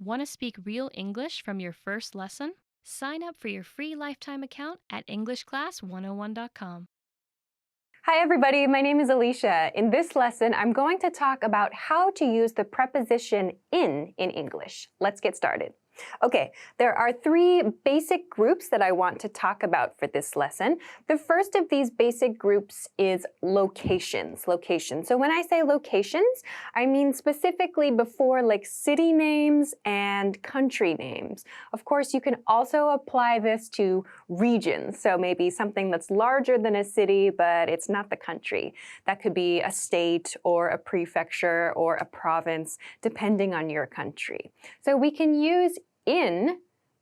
Want to speak real English from your first lesson? Sign up for your free lifetime account at EnglishClass101.com. Hi everybody, my name is Alicia. In this lesson, I'm going to talk about how to use the preposition in English. Let's get started. Okay, there are three basic groups that I want to talk about for this lesson. The first of these basic groups is locations. So when I say locations, I mean specifically before like city names and country names. Of course, you can also apply this to regions. So maybe something that's larger than a city, but it's not the country. That could be a state or a prefecture or a province, depending on your country. So we can use in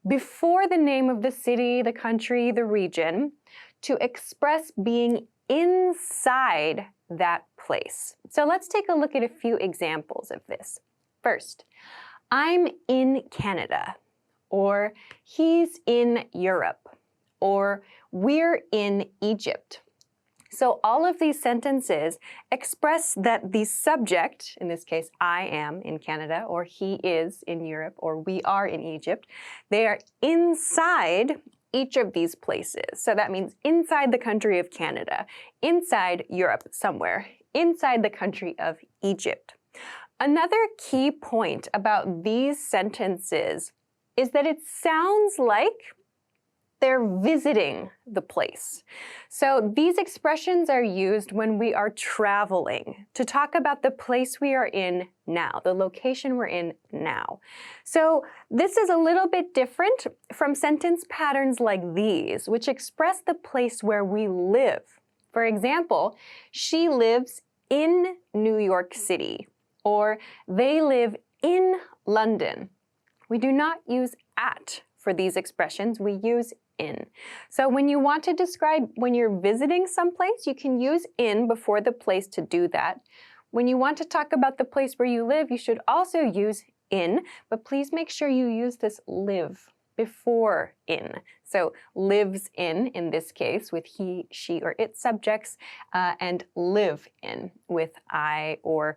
before the name of the city, the country, the region to express being inside that place. So let's take a look at a few examples of this. First, I'm in Canada, or he's in Europe, or we're in Egypt. So all of these sentences express that the subject, in this case, I am in Canada, or he is in Europe, or we are in Egypt, they are inside each of these places. So that means inside the country of Canada, inside Europe somewhere, inside the country of Egypt. Another key point about these sentences is that it sounds like they're visiting the place. So these expressions are used when we are traveling to talk about the place we are in now, the location we're in now. So this is a little bit different from sentence patterns like these, which express the place where we live. For example, she lives in New York City, or they live in London. We do not use at for these expressions, we use in. So when you want to describe when you're visiting someplace, you can use in before the place to do that. When you want to talk about the place where you live, you should also use in, but please make sure you use this live before in. So lives in this case, with he, she, or it subjects, and live in with I or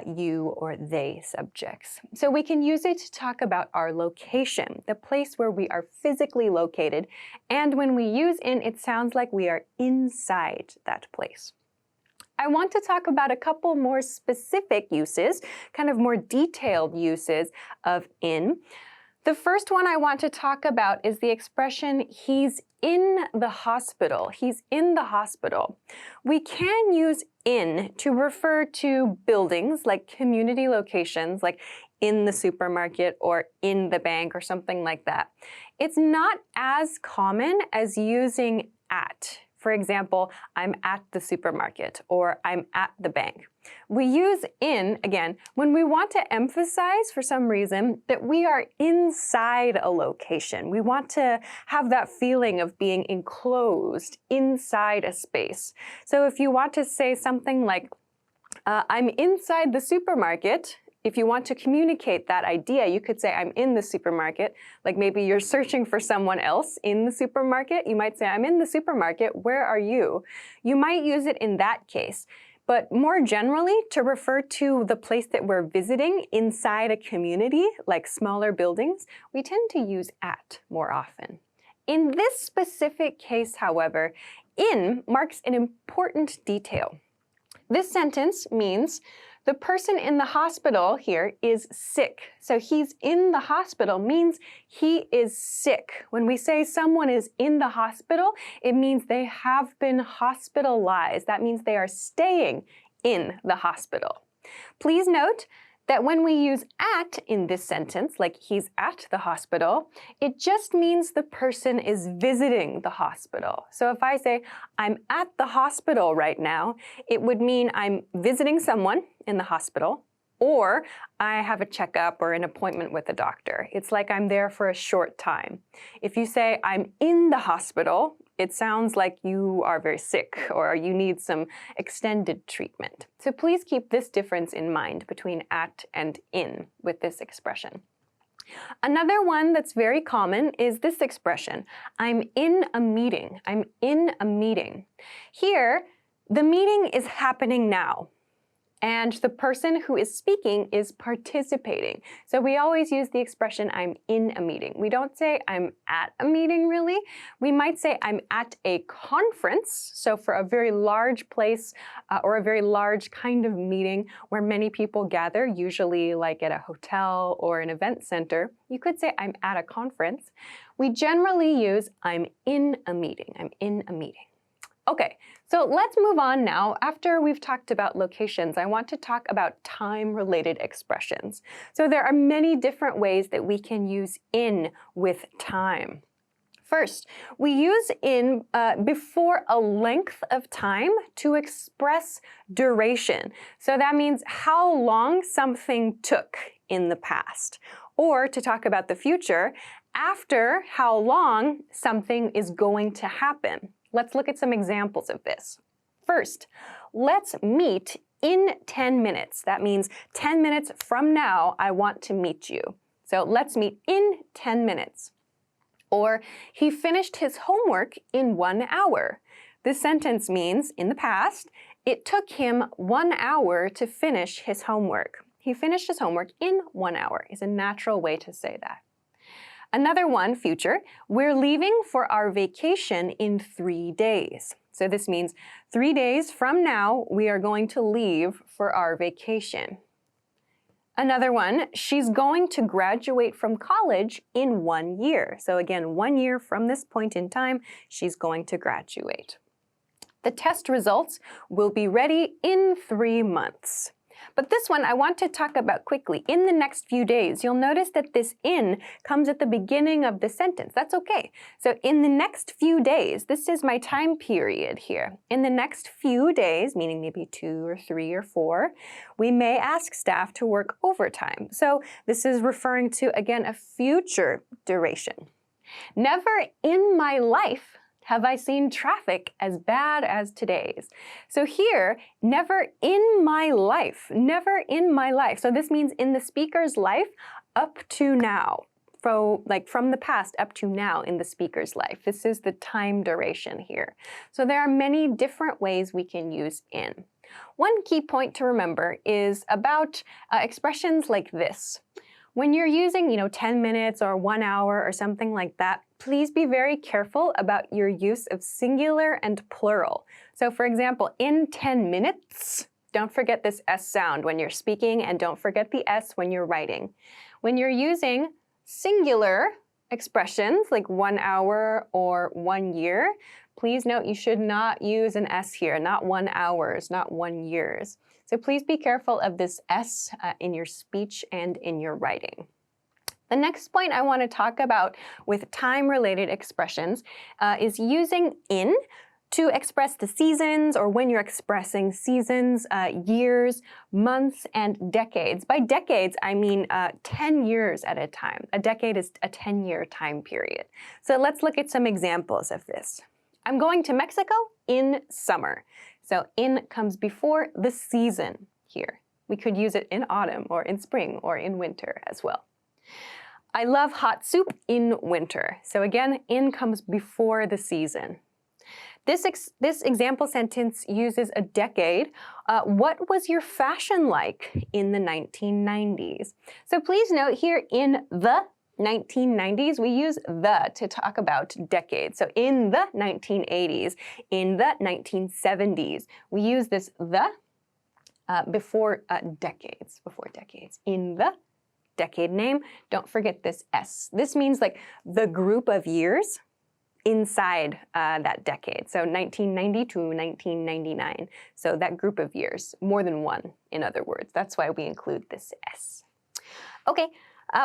you or they subjects. So we can use it to talk about our location, the place where we are physically located. And when we use in, it sounds like we are inside that place. I want to talk about a couple more specific uses, kind of more detailed uses of in. The first one I want to talk about is the expression, he's in the hospital. He's in the hospital. We can use in to refer to buildings, like community locations, like in the supermarket or in the bank or something like that. It's not as common as using at. For example, I'm at the supermarket, or I'm at the bank. We use in, again, when we want to emphasize for some reason that we are inside a location. We want to have that feeling of being enclosed inside a space. So if you want to say something like, I'm inside the supermarket, if you want to communicate that idea, you could say, I'm in the supermarket. Like maybe you're searching for someone else in the supermarket. You might say, I'm in the supermarket. Where are you? You might use it in that case. But more generally, to refer to the place that we're visiting inside a community, like smaller buildings, we tend to use at more often. In this specific case, however, in marks an important detail. This sentence means the person in the hospital here is sick. So he's in the hospital means he is sick. When we say someone is in the hospital, it means they have been hospitalized. That means they are staying in the hospital. Please note that when we use at in this sentence, like he's at the hospital, it just means the person is visiting the hospital. So if I say, I'm at the hospital right now, it would mean I'm visiting someone in the hospital, or I have a checkup or an appointment with a doctor. It's like I'm there for a short time. If you say, I'm in the hospital, it sounds like you are very sick or you need some extended treatment. So please keep this difference in mind between at and in with this expression. Another one that's very common is this expression, I'm in a meeting. I'm in a meeting. Here, the meeting is happening now. and the person who is speaking is participating. So we always use the expression I'm in a meeting. We don't say I'm at a meeting really. We might say I'm at a conference. So for a very large place or a very large kind of meeting where many people gather, usually like at a hotel or an event center, you could say I'm at a conference. We generally use I'm in a meeting. I'm in a meeting. Okay, so let's move on now. After we've talked about locations, I want to talk about time-related expressions. So there are many different ways that we can use in with time. First, we use in before a length of time to express duration. So that means how long something took in the past. Or to talk about the future, after how long something is going to happen. Let's look at some examples of this. First, let's meet in 10 minutes. That means 10 minutes from now, I want to meet you. So let's meet in 10 minutes. Or he finished his homework in 1 hour. This sentence means, in the past, it took him 1 hour to finish his homework. He finished his homework in 1 hour is a natural way to say that. Another one, future, we're leaving for our vacation in 3 days. So this means 3 days from now, we are going to leave for our vacation. Another one, she's going to graduate from college in 1 year. So again, 1 year from this point in time, she's going to graduate. The test results will be ready in 3 months. But this one I want to talk about quickly. In the next few days, you'll notice that this in comes at the beginning of the sentence. That's okay. So in the next few days, this is my time period here. In the next few days, meaning maybe 2 or 3 or 4, we may ask staff to work overtime. So this is referring to, again, a future duration. Never in my life have I seen traffic as bad as today's. So here, never in my life, never in my life. So this means in the speaker's life up to now. So like from the past up to now in the speaker's life. This is the time duration here. So there are many different ways we can use in. One key point to remember is about expressions like this. When you're using, 10 minutes or 1 hour or something like that, please be very careful about your use of singular and plural. So for example, in 10 minutes, don't forget this S sound when you're speaking and don't forget the S when you're writing. When you're using singular expressions like 1 hour or 1 year, please note you should not use an S here, not 1 hours, not 1 years. So please be careful of this S in your speech and in your writing. The next point I want to talk about with time-related expressions is using in to express the seasons or when you're expressing seasons, years, months, and decades. By decades, I mean 10 years at a time. A decade is a 10-year time period. So let's look at some examples of this. I'm going to Mexico in summer. So in comes before the season here. We could use it in autumn or in spring or in winter as well. I love hot soup in winter. So again, in comes before the season. This example sentence uses a decade. What was your fashion like in the 1990s? So please note here in the 1990s, we use the to talk about decades. So in the 1980s, in the 1970s, we use this the before decades, In the decade name, don't forget this S. This means like the group of years inside that decade. So 1990 to 1999. So that group of years, more than one, in other words. That's why we include this S. Okay.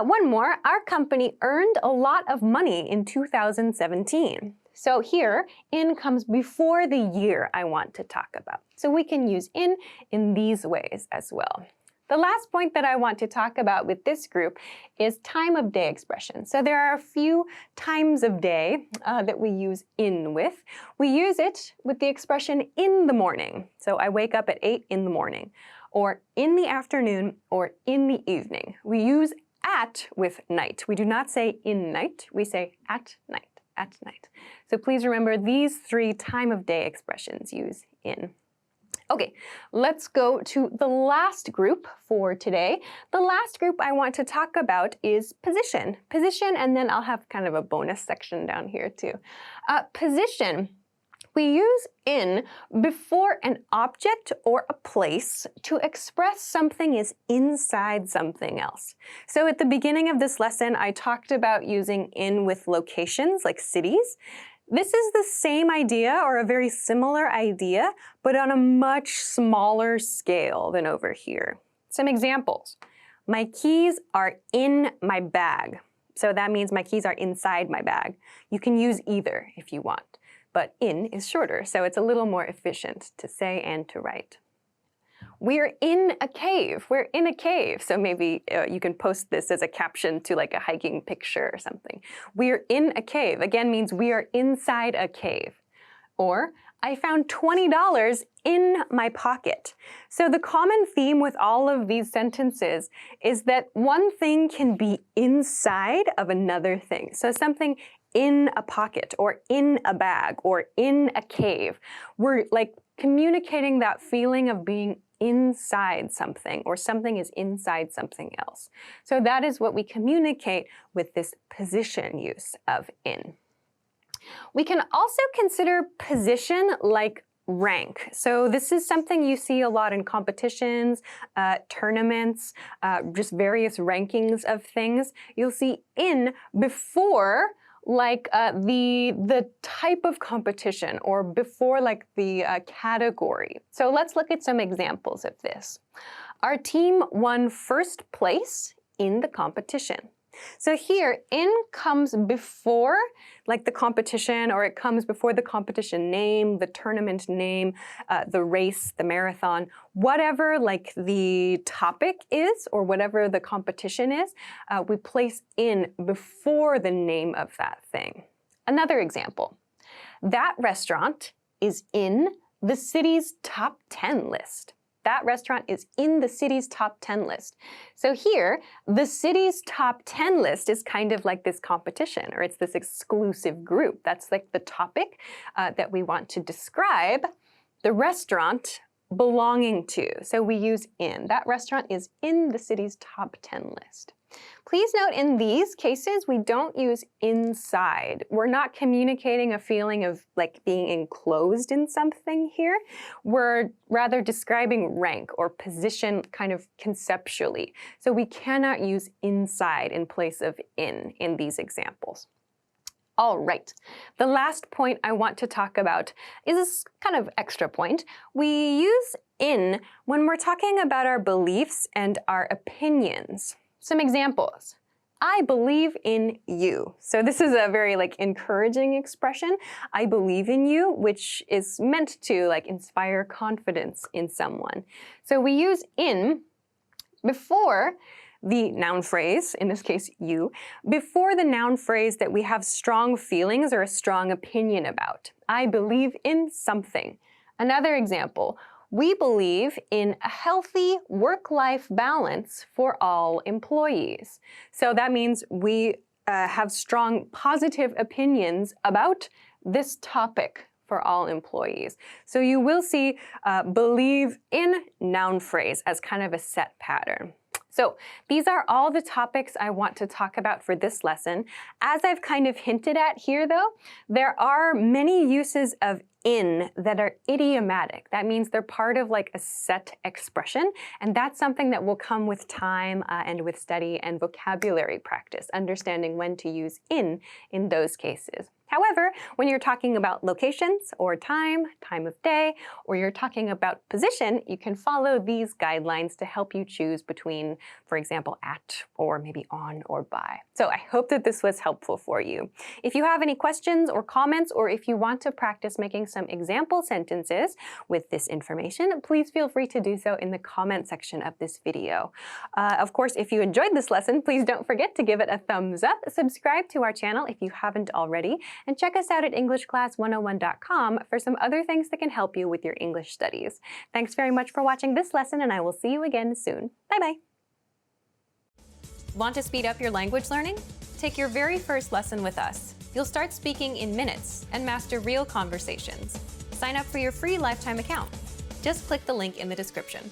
One more, our company earned a lot of money in 2017. So here, in comes before the year I want to talk about. So we can use in these ways as well. The last point that I want to talk about with this group is time of day expressions. So there are a few times of day that we use in with. We use it with the expression in the morning. So I wake up at 8 in the morning, or in the afternoon, or in the evening. We use at with night. We do not say in night, we say at night, at night. So please remember these 3 time of day expressions use in. Okay, let's go to the last group for today. The last group I want to talk about is position. Position, and then I'll have kind of a bonus section down here too. Position. We use in before an object or a place to express something is inside something else. So at the beginning of this lesson, I talked about using in with locations like cities. This is the same idea or a very similar idea, but on a much smaller scale than over here. Some examples. My keys are in my bag. So that means my keys are inside my bag. You can use either if you want. But in is shorter, so it's a little more efficient to say and to write. We're in a cave. We're in a cave. So maybe you can post this as a caption to like a hiking picture or something. We're in a cave. Again, means we are inside a cave. Or, I found $20 in my pocket. So the common theme with all of these sentences is that one thing can be inside of another thing. So something in a pocket or in a bag or in a cave. We're like communicating that feeling of being inside something or something is inside something else. So that is what we communicate with this position use of in. We can also consider position like rank. So this is something you see a lot in competitions, tournaments, just various rankings of things. You'll see in before like the type of competition or before like the category. So let's look at some examples of this. Our team won first place in the competition. So here, in comes before like the competition, or it comes before the competition name, the tournament name, the race, the marathon, whatever like the topic is or whatever the competition is, we place in before the name of that thing. Another example, that restaurant is in the city's top 10 list. That restaurant is in the city's top 10 list. So here, the city's top 10 list is kind of like this competition, or it's this exclusive group. That's like the topic that we want to describe the restaurant belonging to. So we use in. That restaurant is in the city's top 10 list. Please note in these cases, we don't use inside. We're not communicating a feeling of like being enclosed in something here. We're rather describing rank or position kind of conceptually. So we cannot use inside in place of in these examples. All right, the last point I want to talk about is this kind of extra point. We use in when we're talking about our beliefs and our opinions. Some examples. I believe in you. So this is a very like encouraging expression. I believe in you, which is meant to like inspire confidence in someone. So we use in before the noun phrase, in this case you, before the noun phrase that we have strong feelings or a strong opinion about. I believe in something. Another example, we believe in a healthy work-life balance for all employees. So that means we have strong positive opinions about this topic for all employees. So you will see believe in noun phrase as kind of a set pattern. So these are all the topics I want to talk about for this lesson. As I've kind of hinted at here though, there are many uses of in that are idiomatic. That means they're part of like a set expression, and that's something that will come with time and with study and vocabulary practice, understanding when to use in those cases. However, when you're talking about locations or time of day, or you're talking about position, you can follow these guidelines to help you choose between, for example, at or maybe on or by. So I hope that this was helpful for you. If you have any questions or comments, or if you want to practice making some example sentences with this information, please feel free to do so in the comment section of this video. Of course, if you enjoyed this lesson, please don't forget to give it a thumbs up, subscribe to our channel if you haven't already, and check us out at EnglishClass101.com for some other things that can help you with your English studies. Thanks very much for watching this lesson, and I will see you again soon. Bye-bye. Want to speed up your language learning? Take your very first lesson with us. You'll start speaking in minutes and master real conversations. Sign up for your free lifetime account. just click the link in the description.